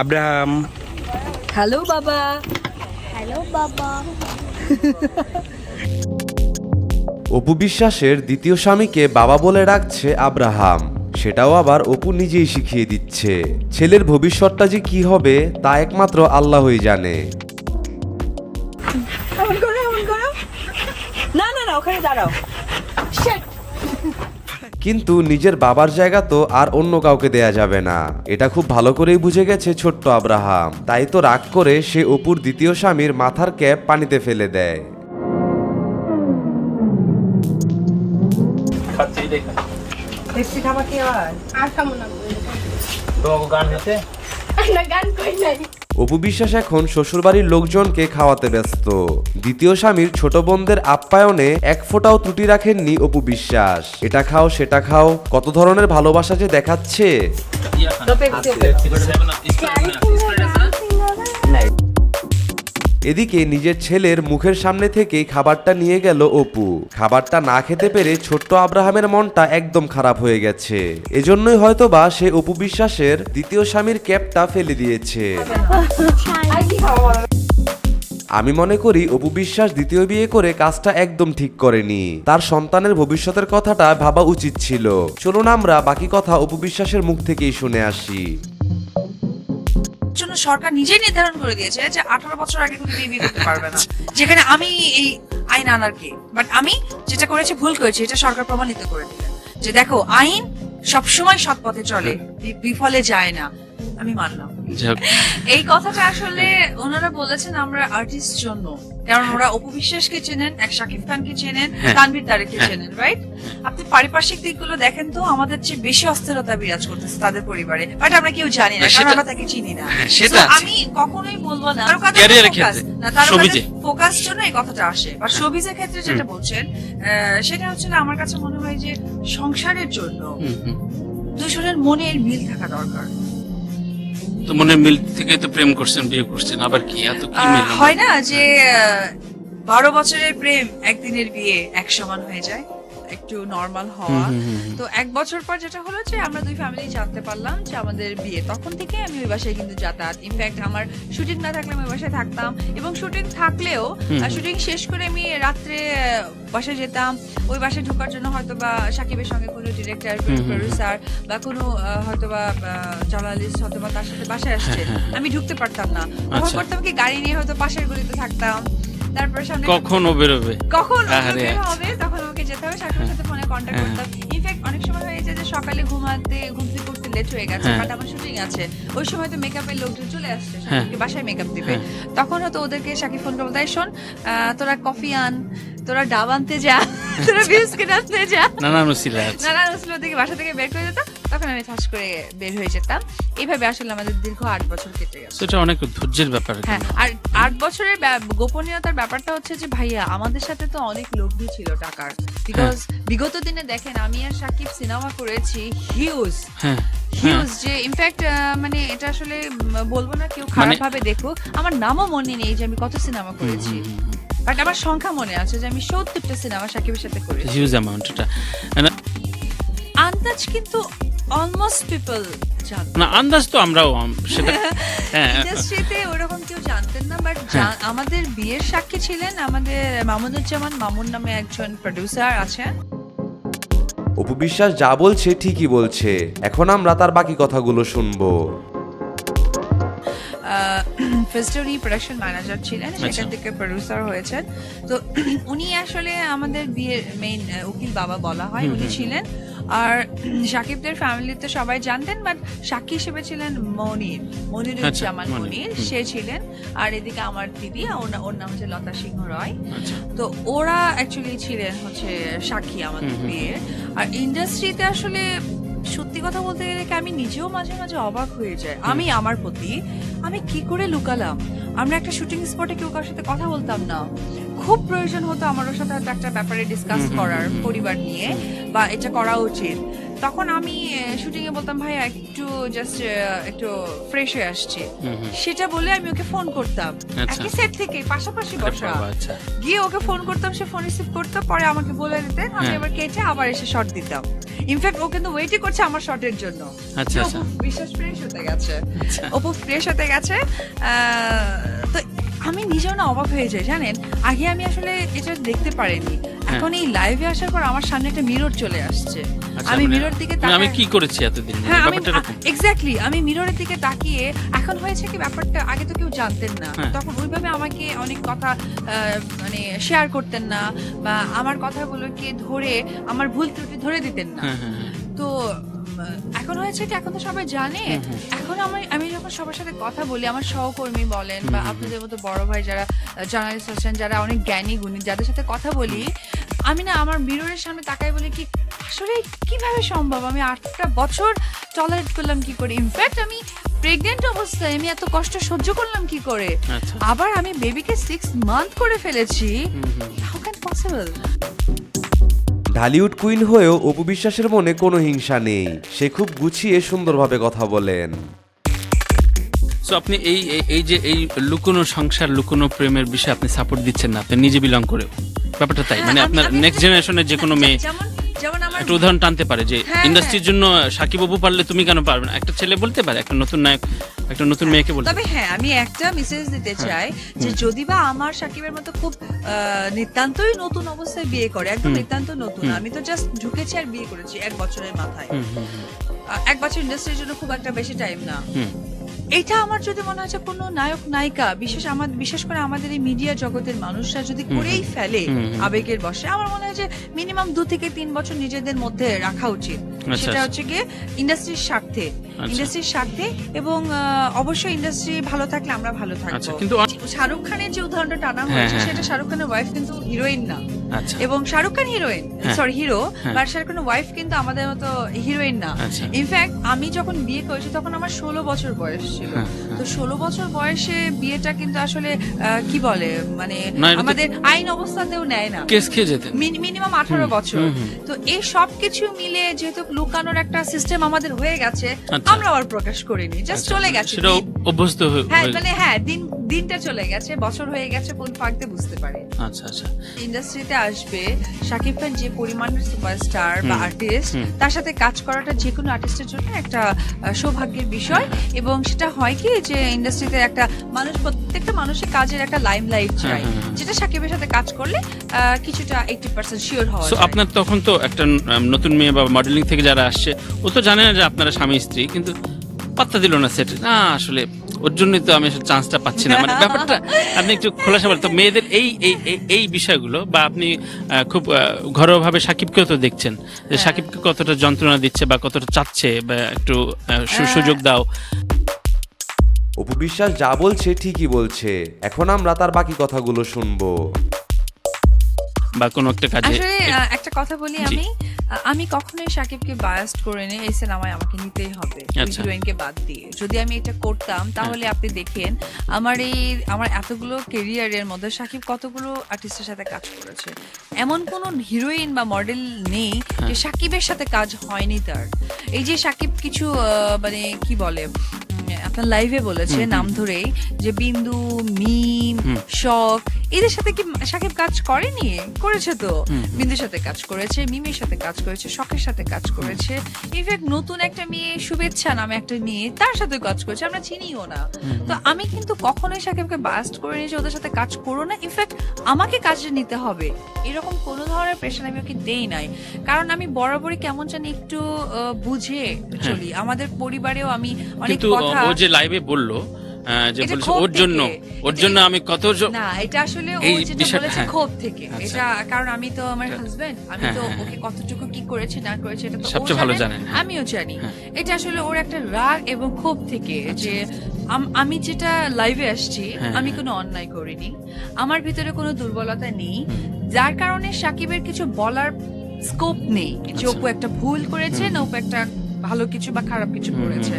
Abraham. Hello বাবা। Hello বাবা। অপু বিশ্বাসের দ্বিতীয় স্বামীকে বাবা বলে ডাকছে আব্রাহাম, সেটাও আবার অপু নিজেই শিখিয়ে দিচ্ছে। ছেলের ভবিষ্যৎটা যে কি হবে তা একমাত্র আল্লাহই জানে। এমন করো, এমন করো। না না না, ওখানে দাঁড়াও। কিন্তু নিজের বাবার জায়গা তো আর অন্য কাউকে দেয়া যাবে না, এটা খুব ভালো করেই বুঝে গেছে ছোট্ট আব্রাহাম। তাই তো রাগ করে সে অপুর দ্বিতীয় স্বামীর মাথার ক্যাপ পানিতে ফেলে দেয়। মিষ্টি খাবার কি আবার? আর কেমন না গান হয়েছে? না, গান কই নাই। অপু বিশ্বাস এখন শ্বশুরবাড়ির লোকজনকে খাওয়াতে ব্যস্ত। দ্বিতীয় স্বামীর ছোট বোনদের আপ্যায়নে এক ফোঁটাও ত্রুটি রাখেননি অপু বিশ্বাস। এটা খাও সেটা খাও, কত ধরনের ভালোবাসা যে দেখাচ্ছে। এদিকে নিজের ছেলের মুখের সামনে থেকেই খাবারটা নিয়ে গেল অপু। খাবারটা না খেতে পেরে ছোট্ট আব্রাহামের মনটা একদম খারাপ হয়ে গেছে। এজন্যই হয়তোবা সে অপু বিশ্বাসের দ্বিতীয় স্বামীর ক্যাপটা ফেলে দিয়েছে। আমি মনে করি অপু বিশ্বাস দ্বিতীয় বিয়ে করে কাজটা একদম ঠিক করেনি। তার সন্তানের ভবিষ্যতের কথাটা ভাবা উচিত ছিল। চলুন আমরা বাকি কথা অপু বিশ্বাসের মুখ থেকেই শুনে আসি। জন্য সরকার নিজেই নির্ধারণ করে দিয়েছে যে 18 বছর আগে কোনো বিয়ে করতে পারবে না, যেখানে আমি এই আইন আনার কে, বাট আমি যেটা করেছি ভুল করেছি, এটা সরকার প্রমাণিত করে দিলেন যে দেখো আইন সবসময় সৎ পথে চলে, বিফলে যায় না। আমি মানলাম এই কথাটা। আসলে ওনারা বলেছেন আমরা আর্টিস্ট জন্য, কারণ ওরা অপু বিশ্বাসকে চেনেন, এক শাকিব খানকে চেনেন, তানভীর তারেককে চেনেন, রাইট? আপনি পারিপার্শ্বিক দিকগুলো দেখেন তো, আমাদের চেয়ে বেশি অস্থিরতা বিরাজ করতেছে তাদের পরিবারে, বাট আমরা কেউ জানি না, কারণ আমরা তাকে চিনি না। সেটা আমি কখনোই বলবো না ফোকাস জন্য এই কথাটা আসে, বা শোবিজের ক্ষেত্রে যেটা বলছেন সেটা হচ্ছে না, আমার কাছে মনে হয় যে সংসারের জন্য দুজনের মনের মিল থাকা দরকার। তো মনে মিল থেকে তো প্রেম করছেন, বিয়ে করছেন, আবার কি এত কি মিল হয় না যে 12 বছরের প্রেম একদিনের বিয়ে এক সমান হয়ে যায়, একটু নরমাল হওয়া। তো 1 বছর পর যেটা হলো যে আমরা দুই ফ্যামিলি জানতে পারলাম যে আমাদের বিয়ে, তখন থেকে আমি ওই বাসায় কিন্তু যাতায়াত, ইনফ্যাক্ট আমার শুটিং না থাকলে আমি ওই বাসায় থাকতাম, এবং শুটিং থাকলেও শুটিং শেষ করে আমি রাত্রে বাসায় যেতাম। ওই বাসায় ঢোকার জন্য হয়তো বা সাকিবের সঙ্গে কোনো ডিরেক্টর, প্রডিউসার বা কোনো হয়তো বা জার্নালিস্ট হয়তো বা তার সাথে বাসায় আসছে, আমি ঢুকতে পারতাম না। তখন করতাম কি, গাড়ি নিয়ে হয়তো পাশের গলিতে থাকতাম, তারপরে সামনে কখনো বেরোবে, কখন বের হবে, তখন আমাকে যেতে হবে, সাকিবের সাথে ফোনে কন্ট্যাক্ট করতাম। ইনফ্যাক্ট অনেক সময় হয়ে যায় যে সকালে ঘুমতে করতে লেট হয়ে গেছে, বাট আমার শুটিং আছে, ওই সময় তো মেকআপের লোকজন চলে আসছে, সাকিবকে বাসায় মেকআপ দিবে, তখন হয়তো ওদেরকে সাকিব ফোন করে বলতে, শোন তোরা কফি আন, তোরা ডাব আনতে যা, তোরা বিস্কিট আনতে যা, নানান উসিলা ওদেরকে বাসা থেকে বের করে দিতাম, তখন আমি ঠাস করে বের হয়ে যেতাম। এইভাবে আসলে আমাদের দীর্ঘ 8 বছর কেটে গেছে। সেটা অনেক ধৈর্যের ব্যাপার। হ্যাঁ, আর 8 বছরের গোপনীয়তার ব্যাপারটা হচ্ছে যে ভাইয়া আমাদের সাথে তো অনেক লোভী ছিল টাকার, বিকজ বিগত দিনে দেখেন আমি আর সাকিব সিনেমা করেছি হিউজ, যে ইনফ্যাক্ট মানে এটা আসলে বলবো না কেউ খারাপ ভাবে দেখুক, আমার নামও মনে নেই যে আমি কত সিনেমা করেছি, বাট আমার সংখ্যা মনে আছে যে আমি 70টা সিনেমা সাকিবের সাথে করেছি। Huge amount. এটা আন্দাজ কিন্তু অলমোস্ট পিপল জানতেন না, আন্দাজ তো আমরাও সেটা ইন্ডাস্ট্রিতে ওরকম কেউ জানতেন না, বাট আমাদের বিয়ের সাক্ষী ছিলেন আমাদের মামুনুজ্জামান মামুন নামে একজন প্রডিউসার আছেন। অপু বিশ্বাস যা বলছে ঠিকই বলছে। এখন আমরা তার বাকি কথাগুলো শুনবো। ফার্স্টে উনি প্রোডাকশন ম্যানেজার ছিলেন, সেখান থেকে প্রডিউসার হয়েছেন। তো উনি আসলে আমাদের বিয়ের মেইন উকিল বাবা বলা হয় উনি ছিলেন। আর সাকিবদের ফ্যামিলিতে সবাই জানতেন, বাট সাক্ষী হিসেবে ছিলেন মনিরুজ্জামান মনির, সে ছিলেন। আর এদিকে আমার দিদি, ওর নাম হচ্ছে লতা সিংহ রয়। তো ওরা অ্যাকচুয়ালি ছিলেন হচ্ছে সাক্ষী আমাদের বিয়ের। আর ইন্ডাস্ট্রিতে আসলে সত্যি কথা বলতে গেলে আমি নিজেও মাঝে মাঝে অবাক হয়ে যায়, আমি আমার প্রতি আমি কি করে লুকালাম। আমরা একটা শুটিং স্পটে কেউ কারোর সাথে কথা বলতাম না, খুব প্রয়োজন হতো আমার ওর সাথে একটা ব্যাপারে ডিসকাস করার পরিবার নিয়ে, বা এটা করা উচিত, তখন আমি শুটিং এ বলতাম ভাই একটু জাস্ট একটু ফ্রেশ হয়ে আসছি, সেটা বলে আমি ওকে ফোন করতাম, একই সেট থেকে পাশাপাশি বসা, গিয়ে ওকে ফোন করতাম, সে ফোন রিসিভ করতো, পরে আমাকে বলে দিতেন, আমি আবার কেটে আবার এসে শট দিতাম। ইনফ্যাক্ট ও কিন্তু ওয়েটই করছে আমার শটের জন্য। আচ্ছা, যে আচ্ছা। অপু বিশ্বাস ফ্রেশ হতে গেছে, আচ্ছা। অপু ফ্রেশ হতে গেছে। তো আমি নিজেও না অবাক হয়ে যাই, জানেন আগে আমি আসলে এটা দেখতে পারিনি, এখন এই লাইভে আসার পর আমার সামনে একটা মিরর চলে আসছে, আচ্ছা, আমি মানে মিরর দিকে আমি তাকাই। কি করেছি এতদিন, হ্যাঁ আমি ব্যাপারটা এরকম। এক্স্যাক্টলি আমি মিররের দিকে তাকিয়ে, এখন হয়েছে কি ব্যাপারটা আগে তো কেউ জানতেন না, হ্যাঁ। তখন ওইভাবে আমাকে অনেক কথা মানে শেয়ার করতেন না, বা আমার কথাগুলোকে ধরে আমার ভুল ত্রুটি ধরে দিতেন না। হ্যাঁ, হ্যাঁ, হ্যাঁ। তো এখন হয়েছে কি, এখন তো সবাই জানে, এখন আমি যখন সবার সাথে কথা বলি, আমার সহকর্মী বলেন বা আপনাদের মতো বড় ভাই যারা জার্নালিস্ট আছেন, যারা অনেক জ্ঞানী গুণী, যাদের সাথে কথা বলি, আমি না আমার মিররের সামনে তাকাই বলি কি আসলে কিভাবে সম্ভব, আমি 8টা বছর টলারেট করলাম কি করে, ইনফ্যাক্ট আমি প্রেগনেন্ট অবস্থায় আমি এত কষ্ট সহ্য করলাম কি করে, আচ্ছা। আবার আমি বেবিকে 6 মান্থ করে ফেলেছি, how can possible. Dhallywood queen হয়েও অপু বিশ্বাসের মনে কোনো হিংসা নেই, সে খুব গুছিয়ে সুন্দরভাবে কথা বলেন। সো আপনি এই যে এই লুকোনো সংসার, লুকোনো প্রেমের বিষয়ে আপনি সাপোর্ট দিচ্ছেন না, আপনি নিজে বিলং করে, ব্যাপারটা তাই? মানে আপনার নেক্সট জেনারেশনের যে কোনো মেয়ে যেমন আমার একটা উদাহরণ টানতে পারে যে হ্যাঁ, ইন্ডাস্ট্রির জন্য সাকিব অপু পারলে তুমি কেন পারবে না, একটা ছেলে বলতে পারে, একটা নতুন নায়ক একটা নতুন মেয়েকে বলতে তবে হ্যাঁ আমি একটা মেসেজ দিতে চাই যে যদি বা আমার সাকিবের মতো খুব নিতান্তই নতুন অবস্থায় বিয়ে করে, একদম নিতান্ত নতুন, আমি তো জাস্ট ঢুকেছি আর বিয়ে করেছি 1 বছরের মাথায়, 1 বছর ইন্ডাস্ট্রির জন্য খুব একটা বেশি টাইম না, এটা আমার যদি মনে হচ্ছে কোনো নায়ক নায়িকা বিশেষ করে আমাদের এই মিডিয়া জগতের মানুষরা যদি করেই ফেলে আবেগের বশে, আমার মনে হয় যে মিনিমাম 2 থেকে 3 বছর নিজেদের মধ্যে রাখা উচিত, সেটা হচ্ছে গিয়ে ইন্ডাস্ট্রির স্বার্থে, ইন্ডাস্ট্রির স্বার্থে, এবং অবশ্যই ইন্ডাস্ট্রি ভালো থাকলে আমরা ভালো থাকবো। কিন্তু শাহরুখ খানের যে উদাহরণটা টানা হয়েছে সেটা শাহরুখ খানের ওয়াইফ কিন্তু হিরোইন না, আচ্ছা এবং Shahrukh Khan heroine, sorry hero, but Shahrukh খানের ওয়াইফ কিন্তু আমাদের মতো হিরোইন না। ইনফ্যাক্ট আমি যখন বিয়ে করেছি তখন আমার 16 বছর বয়স ছিল, তো 16 বছর বয়সে বিয়েটা কিন্তু আসলে কি বলে মানে আমাদের আইন অবস্থাতেও নেয় না, কেস খেয়ে যেতেন মিনিমাম 18 বছর। তো এই সব কিছু মিলে যেহেতু লুকানোর একটা সিস্টেম আমাদের হয়ে গেছে, আমরা আর প্রকাশ করিনি, জাস্ট চলে গেছে, সেটা অভ্যস্ত হ্যাঁ মানে হ্যাঁ দিনটা চলে গেছে, বছর হয়ে গেছে, কোন ফাঁকতে বুঝতে পারি। আচ্ছা আচ্ছা। ইন্ডাস্ট্রিতে আসবে শাকিব খান যে পরিমাণের সুপারস্টার বা আর্টিস্ট, তার সাথে কাজ করাটা যে কোনো আর্টিস্টের জন্য একটা সৌভাগ্যের বিষয়, এবং সেটা হয় কি যে ইন্ডাস্ট্রিতে একটা মানুষ, প্রত্যেকটা মানুষের কাজের একটা লাইমলাইট চাই, যেটা শাকিবের সাথে কাজ করলে কিছুটা 80% শিওর হওয়া যায়। আপনার তখন তো একটা নতুন মেয়ে বা মডেলিং থেকে যারা আসছে, ও তো জানে না যে আপনারা স্বামী স্ত্রী, কিন্তু পাত্তা দিল না সেট, না আসলে ওর জন্যই তো আমি চান্সটা পাচ্ছি না, মানে ব্যাপারটা আপনি একটু খোলাসা বলেন তো মেয়েদের এই বিষয়গুলো, বা আপনি খুব ঘরোয়াভাবে সাকিবকেও তো দেখছেন যে সাকিবকে কতটা যন্ত্রণা দিচ্ছে বা কতটা চাচ্ছে, বা একটু সুযোগ দাও। অপু বিশ্বাস যা বলছে ঠিকই বলছে, এখন আমরা তার বাকি কথাগুলো শুনবো। বা কোনো একটা কাজে আসলে একটা কথা বলি, আমি কখনোই সাকিবকে বায়াস্ট করে নিই এই সিনেমায় আমাকে নিতেই হবে হিরোইনকে বাদ দিয়ে। যদি আমি এটা করতাম তাহলে আপনি দেখেন আমার এতগুলো ক্যারিয়ারের মধ্যে সাকিব কতগুলো আর্টিস্টের সাথে কাজ করেছে, এমন কোনো হিরোইন বা মডেল নেই যে সাকিবের সাথে কাজ হয়নি তার। এই যে সাকিব কিছু মানে কি বলে আপনার লাইভে বলেছে নাম ধরেই যে বিন্দু, মিম, শখ, এদের সাথে কি সাকিব কাজ করেনি? করেছে তো, বিন্দুর সাথে কাজ করেছে, মিমের সাথে কাজ করেছে, শখের সাথে কাজ করেছে, ইনফ্যাক্ট নতুন একটা মেয়ে শুভেচ্ছা নামে একটা মেয়ে, তার সাথে কাজ করেছে, আমরা চিনিও না। তো আমি কিন্তু কখনোই সাকিবকে বাস্ট করে নিয়ে যে ওদের সাথে কাজ করো না, ইনফ্যাক্ট আমাকে কাজে নিতে হবে এরকম কোনো ধরনের প্রেশার আমি ওকে দেই নাই, কারণ আমি বরাবরই কেমন জানি একটু বুঝে চলি। আমাদের পরিবারেও আমি অনেক কথা, ও যে লাইভে বললো যে বলছে ওর জন্য আমি কত না, এটা আসলে ও যেটা বলেছে ক্ষোভ থেকে, এটা কারণ আমি তো আমার হাজবেন্ড, আমি তো ওকে কতটুকু কি করেছে না করেছে এটা তো সবচেয়ে ভালো জানেন, আমিও জানি। এটা আসলে ওর একটা রাগ এবং ক্ষোভ থেকে যে আমি যেটা লাইভে আসছি, আমি কোনো অন্যায় করিনি, আমার ভিতরে কোনো দুর্বলতা নেই, যার কারণে সাকিবের কিছু বলার স্কোপ নেই যে অপু একটা ভুল করেছে না অপু একটা ভালো কিছু বা খারাপ কিছু করেছে।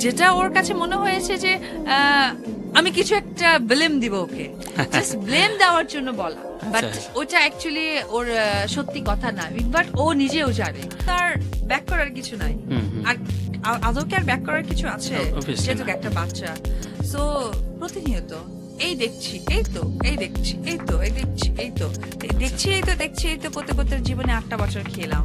যেটা ওর কাছে মনে হয়েছে যে আমি কিছু একটা ব্লেম দিব ওকে, জাস্ট ব্লেম দেওয়ার জন্য বলা, বাট ওটা অ্যাকচুয়ালি ওর সত্যি কথা না, বাট ও নিজেও জানে তার ব্যাক করার কিছু নাই। আর আদৌ কি আর ব্যাক করার কিছু আছে? যেহেতু একটা বাচ্চা, সো প্রতিনিয়ত এই দেখছি, এই তো এই দেখছি, এই তো এই দেখছি, এই তো দেখছি, এই তো দেখছি, এই তো করতে করতে জীবনে 8টা বছর খেলাম।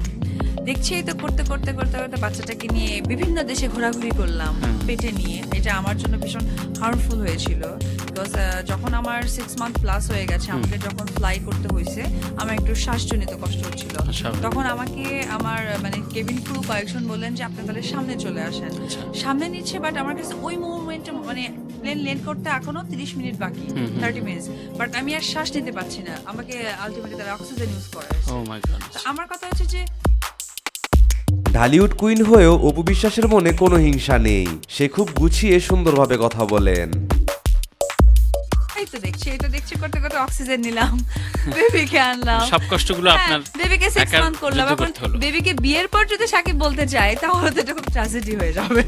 দেখছেই তো করতে করতে করতে করতে বাচ্চাটাকে নিয়ে বিভিন্ন দেশে ঘোরাঘুরি করলাম পেটে নিয়ে। এটা আমার জন্য ভীষণ হার্মফুল হয়েছিল, বিকজ যখন আমার 6 মান্থ প্লাস হয়ে গেছে, আমাকে যখন ফ্লাই করতে হয়েছে, আমার একটু শ্বাসজনিত কষ্ট হচ্ছিল। স্বাভাবিক। তখন আমাকে আমার মানে কেবিন ক্রু কয়েকজন বললেন যে আপনি তাহলে সামনে চলে আসেন। সামনে নিচ্ছে, বাট আমার কাছে ওই মুভমেন্টে মানে প্লেন ল্যান্ড করতে এখনো 30 মিনিট বাকি, 30 মিনিটস, বাট আমি আর শ্বাস নিতে পারছি না। আমাকে আলটিমেটলি তারা অক্সিজেন ইউজ করে। ও মাই গড। আমার কথা হচ্ছে যে ঢালিউড কুইন হয়েও অপু বিশ্বাসের মনে কোনো হিংসা নেই, সে খুব গুছিয়ে সুন্দরভাবে কথা বলেন। এই তো দেখছি করতে করতে অক্সিজেন নিলাম, বেবিকে আনলাম, সব কষ্টগুলো আপনার বেবিকে 6 একার মান্থ করলাম। যুদ্ধ এখন করতে হলো। বেবিকে বিয়ের পর যদি সাকিব বলতে চায় তাহলে তো এটা খুব ট্র্যাজেডি হয়ে যাবে।